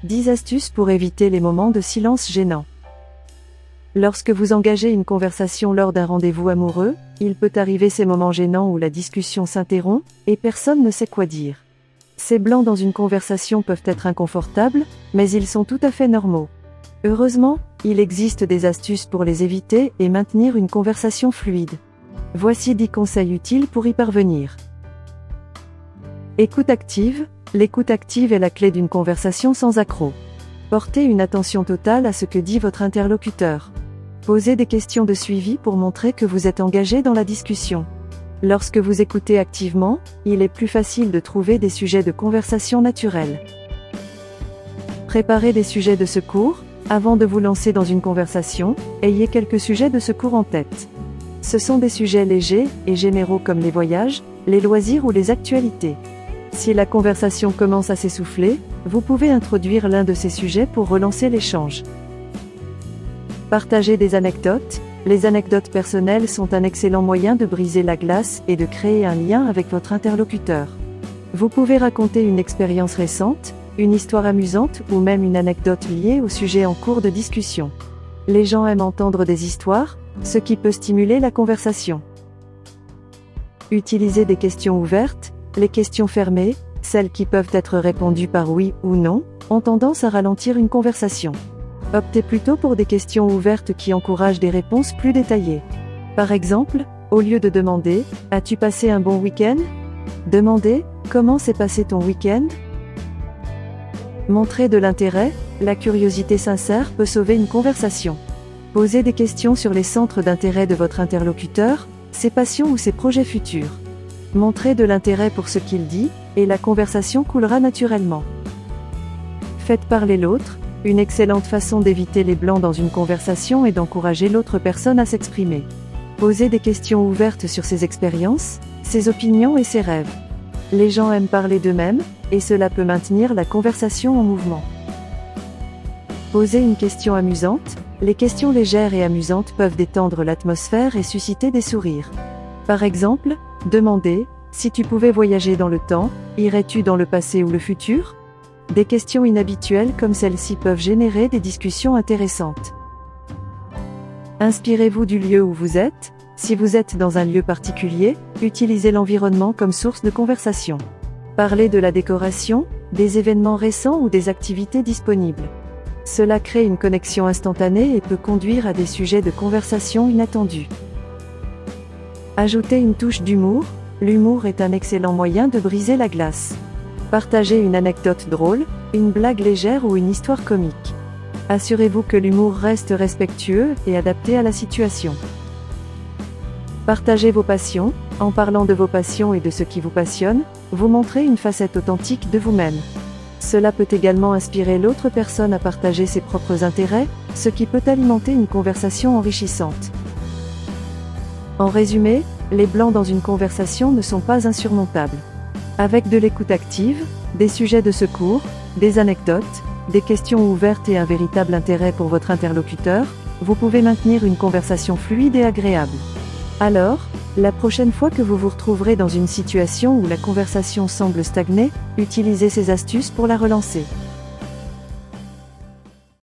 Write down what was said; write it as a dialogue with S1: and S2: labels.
S1: 10 astuces pour éviter les moments de silence gênants. Lorsque vous engagez une conversation lors d'un rendez-vous amoureux, il peut arriver ces moments gênants où la discussion s'interrompt, et personne ne sait quoi dire. Ces blancs dans une conversation peuvent être inconfortables, mais ils sont tout à fait normaux. Heureusement, il existe des astuces pour les éviter et maintenir une conversation fluide. Voici 10 conseils utiles pour y parvenir. Écoute active. L'écoute active est la clé d'une conversation sans accroc. Portez une attention totale à ce que dit votre interlocuteur. Posez des questions de suivi pour montrer que vous êtes engagé dans la discussion. Lorsque vous écoutez activement, il est plus facile de trouver des sujets de conversation naturels. Préparez des sujets de secours. Avant de vous lancer dans une conversation, ayez quelques sujets de secours en tête. Ce sont des sujets légers et généraux comme les voyages, les loisirs ou les actualités. Si la conversation commence à s'essouffler, vous pouvez introduire l'un de ces sujets pour relancer l'échange. Partagez des anecdotes. Les anecdotes personnelles sont un excellent moyen de briser la glace et de créer un lien avec votre interlocuteur. Vous pouvez raconter une expérience récente, une histoire amusante ou même une anecdote liée au sujet en cours de discussion. Les gens aiment entendre des histoires, ce qui peut stimuler la conversation. Utilisez des questions ouvertes. Les questions fermées, celles qui peuvent être répondues par oui ou non, ont tendance à ralentir une conversation. Optez plutôt pour des questions ouvertes qui encouragent des réponses plus détaillées. Par exemple, au lieu de demander « As-tu passé un bon week-end ?», demandez « Comment s'est passé ton week-end ?» Montrez de l'intérêt. La curiosité sincère peut sauver une conversation. Posez des questions sur les centres d'intérêt de votre interlocuteur, ses passions ou ses projets futurs. Montrez de l'intérêt pour ce qu'il dit, et la conversation coulera naturellement. Faites parler l'autre. Une excellente façon d'éviter les blancs dans une conversation est d'encourager l'autre personne à s'exprimer. Posez des questions ouvertes sur ses expériences, ses opinions et ses rêves. Les gens aiment parler d'eux-mêmes, et cela peut maintenir la conversation en mouvement. Posez une question amusante. Les questions légères et amusantes peuvent détendre l'atmosphère et susciter des sourires. Par exemple, demandez « Si tu pouvais voyager dans le temps, irais-tu dans le passé ou le futur ?» Des questions inhabituelles comme celles-ci peuvent générer des discussions intéressantes. Inspirez-vous du lieu où vous êtes. Si vous êtes dans un lieu particulier, utilisez l'environnement comme source de conversation. Parlez de la décoration, des événements récents ou des activités disponibles. Cela crée une connexion instantanée et peut conduire à des sujets de conversation inattendus. Ajoutez une touche d'humour. L'humour est un excellent moyen de briser la glace. Partagez une anecdote drôle, une blague légère ou une histoire comique. Assurez-vous que l'humour reste respectueux et adapté à la situation. Partagez vos passions. En parlant de vos passions et de ce qui vous passionne, vous montrez une facette authentique de vous-même. Cela peut également inspirer l'autre personne à partager ses propres intérêts, ce qui peut alimenter une conversation enrichissante. En résumé, les blancs dans une conversation ne sont pas insurmontables. Avec de l'écoute active, des sujets de secours, des anecdotes, des questions ouvertes et un véritable intérêt pour votre interlocuteur, vous pouvez maintenir une conversation fluide et agréable. Alors, la prochaine fois que vous vous retrouverez dans une situation où la conversation semble stagner, utilisez ces astuces pour la relancer.